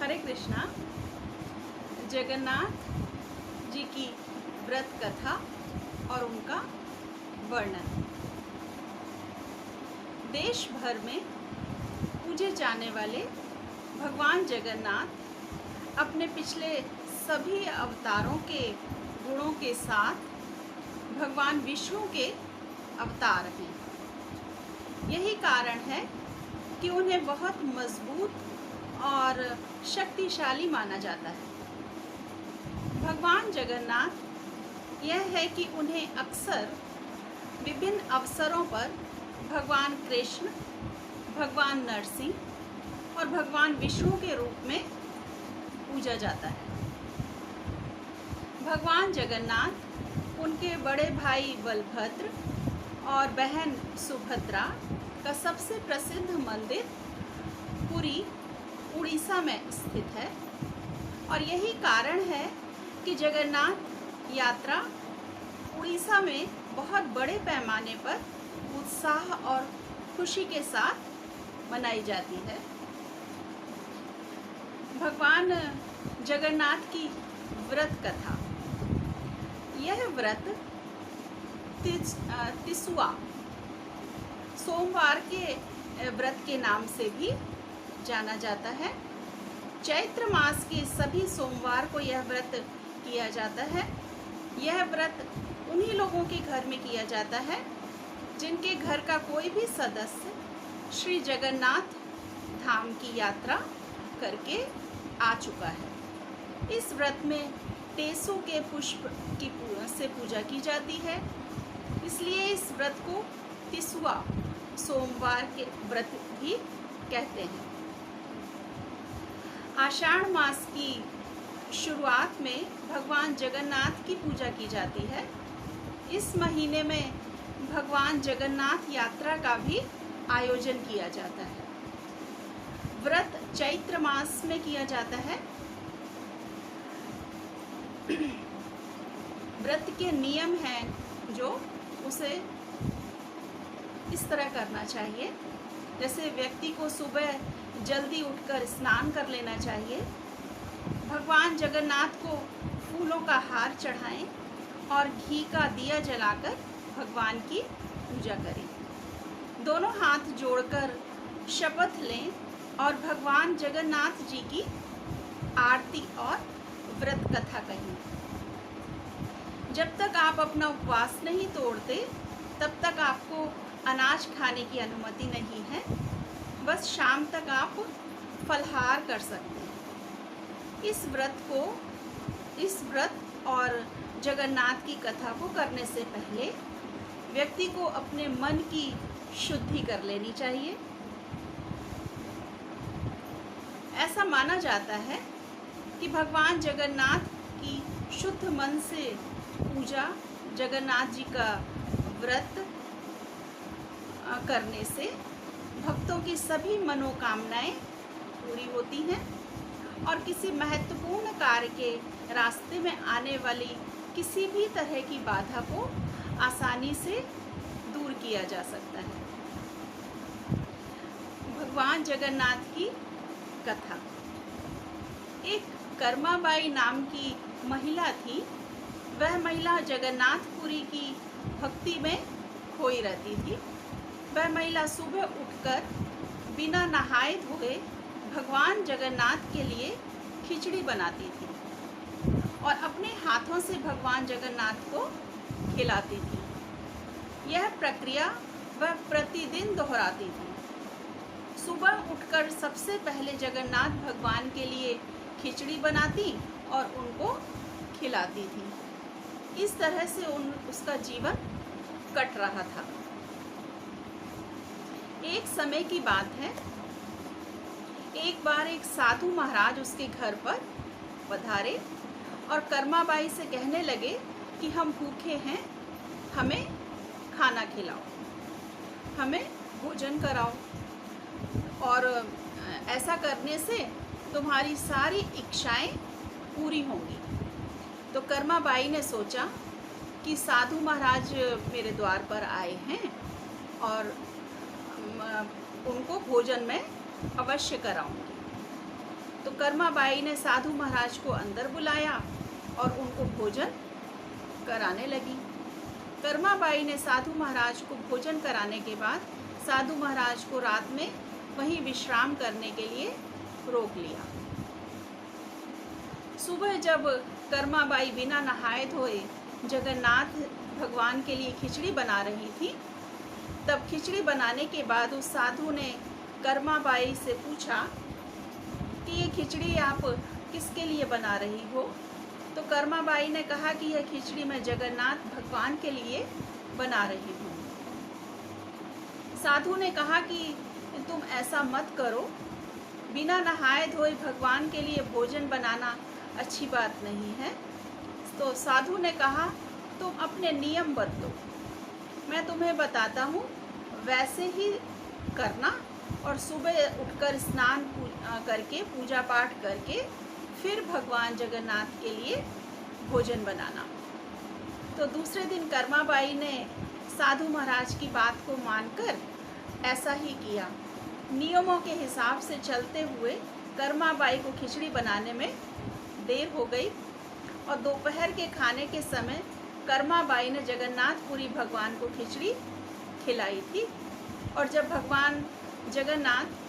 हरे कृष्णा। जगन्नाथ जी की व्रत कथा और उनका वर्णन। देश भर में पूजे जाने वाले भगवान जगन्नाथ अपने पिछले सभी अवतारों के गुणों के साथ भगवान विष्णु के अवतार हैं। यही कारण है कि उन्हें बहुत मजबूत और शक्तिशाली माना जाता है। भगवान जगन्नाथ यह है कि उन्हें अक्सर विभिन्न अवसरों पर भगवान कृष्ण, भगवान नरसिंह और भगवान विष्णु के रूप में पूजा जाता है। भगवान जगन्नाथ उनके बड़े भाई बलभद्र और बहन सुभद्रा का सबसे प्रसिद्ध मंदिर पुरी, उड़ीसा में स्थित है और यही कारण है कि जगन्नाथ यात्रा उड़ीसा में बहुत बड़े पैमाने पर उत्साह और खुशी के साथ मनाई जाती है। भगवान जगन्नाथ की व्रत कथा। यह व्रत तिसुआ सोमवार के व्रत के नाम से भी जाना जाता है। चैत्र मास के सभी सोमवार को यह व्रत किया जाता है। यह व्रत उन्हीं लोगों के घर में किया जाता है जिनके घर का कोई भी सदस्य श्री जगन्नाथ धाम की यात्रा करके आ चुका है। इस व्रत में टेसु के पुष्प की से पूजा की जाती है, इसलिए इस व्रत को तिसुआ सोमवार के व्रत भी कहते हैं। आषाढ़ मास की शुरुआत में भगवान जगन्नाथ की पूजा की जाती है। इस महीने में भगवान जगन्नाथ यात्रा का भी आयोजन किया जाता है। व्रत चैत्र मास में किया जाता है। व्रत के नियम हैं जो उसे इस तरह करना चाहिए। जैसे व्यक्ति को सुबह जल्दी उठकर स्नान कर लेना चाहिए, भगवान जगन्नाथ को फूलों का हार चढ़ाएं और घी का दिया जलाकर भगवान की पूजा करें। दोनों हाथ जोड़कर शपथ लें और भगवान जगन्नाथ जी की आरती और व्रत कथा कहें। जब तक आप अपना उपवास नहीं तोड़ते तब तक आपको अनाज खाने की अनुमति नहीं है। बस शाम तक आप फलहार कर सकते हैं। इस व्रत और जगन्नाथ की कथा को करने से पहले व्यक्ति को अपने मन की शुद्धि कर लेनी चाहिए। ऐसा माना जाता है कि भगवान जगन्नाथ की शुद्ध मन से पूजा, जगन्नाथ जी का व्रत करने से भक्तों की सभी मनोकामनाएं पूरी होती हैं और किसी महत्वपूर्ण कार्य के रास्ते में आने वाली किसी भी तरह की बाधा को आसानी से दूर किया जा सकता है। भगवान जगन्नाथ की कथा। एक कर्माबाई नाम की महिला थी। वह महिला जगन्नाथपुरी की भक्ति में खोई रहती थी। वह महिला सुबह उठकर बिना नहाए धोए भगवान जगन्नाथ के लिए खिचड़ी बनाती थी और अपने हाथों से भगवान जगन्नाथ को खिलाती थी। यह प्रक्रिया वह प्रतिदिन दोहराती थी। सुबह उठकर सबसे पहले जगन्नाथ भगवान के लिए खिचड़ी बनाती और उनको खिलाती थी। इस तरह से उसका जीवन कट रहा था। एक समय की बात है, एक बार एक साधु महाराज उसके घर पर पधारे और कर्माबाई से कहने लगे कि हम भूखे हैं, हमें खाना खिलाओ, हमें भोजन कराओ और ऐसा करने से तुम्हारी सारी इच्छाएं पूरी होंगी। तो कर्माबाई ने सोचा कि साधु महाराज मेरे द्वार पर आए हैं और उनको भोजन में अवश्य कराऊंगी। तो कर्माबाई ने साधु महाराज को अंदर बुलाया और उनको भोजन कराने लगी। कर्माबाई ने साधु महाराज को भोजन कराने के बाद साधु महाराज को रात में वहीं विश्राम करने के लिए रोक लिया। सुबह जब कर्माबाई बिना नहाए धोए जगन्नाथ भगवान के लिए खिचड़ी बना रही थी, तब खिचड़ी बनाने के बाद उस साधु ने कर्माबाई से पूछा कि ये खिचड़ी आप किसके लिए बना रही हो? तो कर्माबाई ने कहा कि यह खिचड़ी मैं जगन्नाथ भगवान के लिए बना रही हूँ। साधु ने कहा कि तुम ऐसा मत करो, बिना नहाए धोए भगवान के लिए भोजन बनाना अच्छी बात नहीं है। तो साधु ने कहा तुम अपने नियम बदलो, मैं तुम्हें बताता हूँ वैसे ही करना और सुबह उठकर स्नान करके पूजा पाठ करके फिर भगवान जगन्नाथ के लिए भोजन बनाना। तो दूसरे दिन कर्माबाई ने साधु महाराज की बात को मानकर ऐसा ही किया। नियमों के हिसाब से चलते हुए कर्माबाई को खिचड़ी बनाने में देर हो गई और दोपहर के खाने के समय कर्माबाई ने जगन्नाथपुरी भगवान को खिचड़ी खिलाई थी। और जब भगवान जगन्नाथ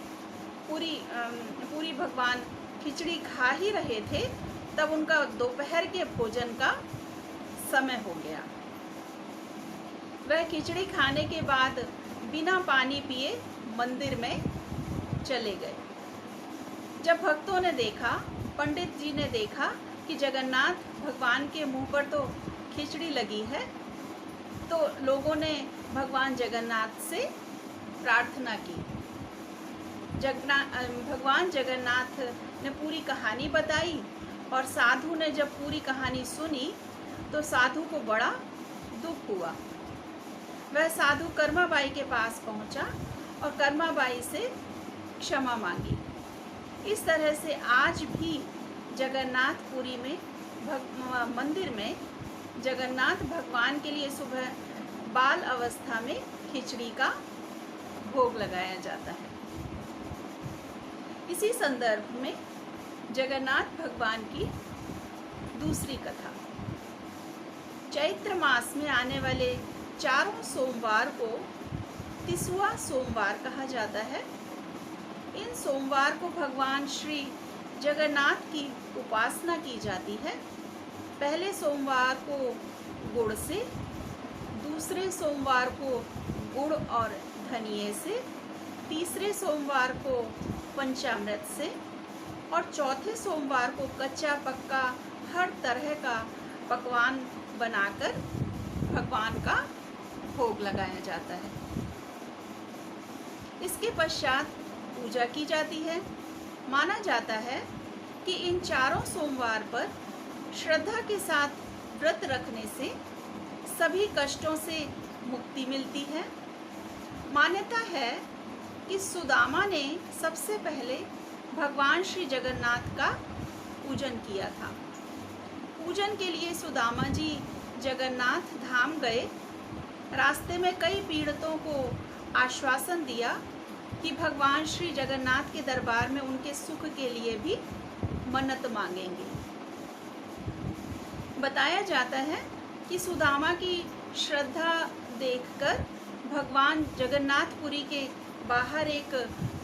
पूरी भगवान खिचड़ी खा ही रहे थे, तब उनका दोपहर के भोजन का समय हो गया। वह खिचड़ी खाने के बाद बिना पानी पिए मंदिर में चले गए। जब भक्तों ने देखा, पंडित जी ने देखा कि जगन्नाथ भगवान के मुंह पर तो खिचड़ी लगी है, तो लोगों ने भगवान जगन्नाथ से प्रार्थना की। भगवान जगन्नाथ ने पूरी कहानी बताई और साधु ने जब पूरी कहानी सुनी तो साधु को बड़ा दुख हुआ। वह साधु कर्माबाई के पास पहुंचा और कर्माबाई से क्षमा मांगी। इस तरह से आज भी जगन्नाथपुरी में मंदिर में जगन्नाथ भगवान के लिए सुबह बाल अवस्था में खिचड़ी का भोग लगाया जाता है। इसी संदर्भ में जगन्नाथ भगवान की दूसरी कथा। चैत्र मास में आने वाले चारों सोमवार को तिसुआ सोमवार कहा जाता है। इन सोमवार को भगवान श्री जगन्नाथ की उपासना की जाती है। पहले सोमवार को गुड़ से, दूसरे सोमवार को गुड़ और धनिये से, तीसरे सोमवार को पंचामृत से और चौथे सोमवार को कच्चा पक्का हर तरह का पकवान बनाकर भगवान का भोग लगाया जाता है। इसके पश्चात पूजा की जाती है। माना जाता है कि इन चारों सोमवार पर श्रद्धा के साथ व्रत रखने से सभी कष्टों से मुक्ति मिलती है। मान्यता है कि सुदामा ने सबसे पहले भगवान श्री जगन्नाथ का पूजन किया था। पूजन के लिए सुदामा जी जगन्नाथ धाम गए। रास्ते में कई पीड़ितों को आश्वासन दिया कि भगवान श्री जगन्नाथ के दरबार में उनके सुख के लिए भी मन्नत मांगेंगे। बताया जाता है कि सुदामा की श्रद्धा देखकर भगवान जगन्नाथपुरी के बाहर एक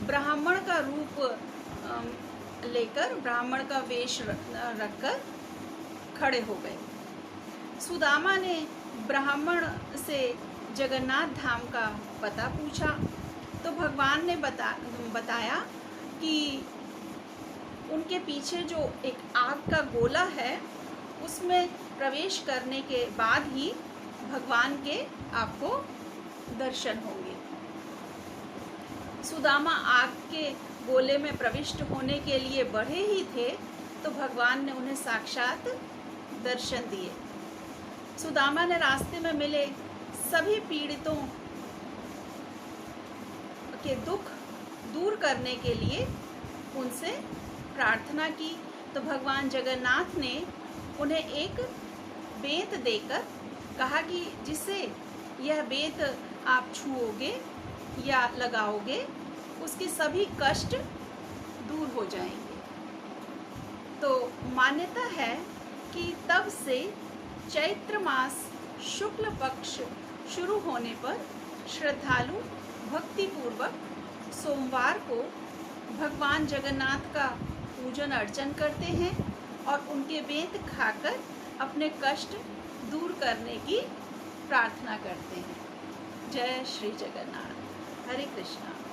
ब्राह्मण का रूप लेकर, ब्राह्मण का वेश रखकर खड़े हो गए। सुदामा ने ब्राह्मण से जगन्नाथ धाम का पता पूछा तो भगवान ने बताया कि उनके पीछे जो एक आग का गोला है उसमें प्रवेश करने के बाद ही भगवान के आपको दर्शन होंगे। सुदामा आग के गोले में प्रविष्ट होने के लिए बढ़े ही थे तो भगवान ने उन्हें साक्षात दर्शन दिए। सुदामा ने रास्ते में मिले सभी पीड़ितों के दुख दूर करने के लिए उनसे प्रार्थना की तो भगवान जगन्नाथ ने उन्हें एक बेंत देकर कहा कि जिसे यह बेंत आप छुओगे या लगाओगे उसके सभी कष्ट दूर हो जाएंगे। मान्यता है कि तब से चैत्र मास शुक्ल पक्ष शुरू होने पर श्रद्धालु भक्तिपूर्वक सोमवार को भगवान जगन्नाथ का पूजन अर्चन करते हैं और उनके वेद खाकर अपने कष्ट दूर करने की प्रार्थना करते हैं। जय श्री जगन्नाथ। हरे कृष्णा।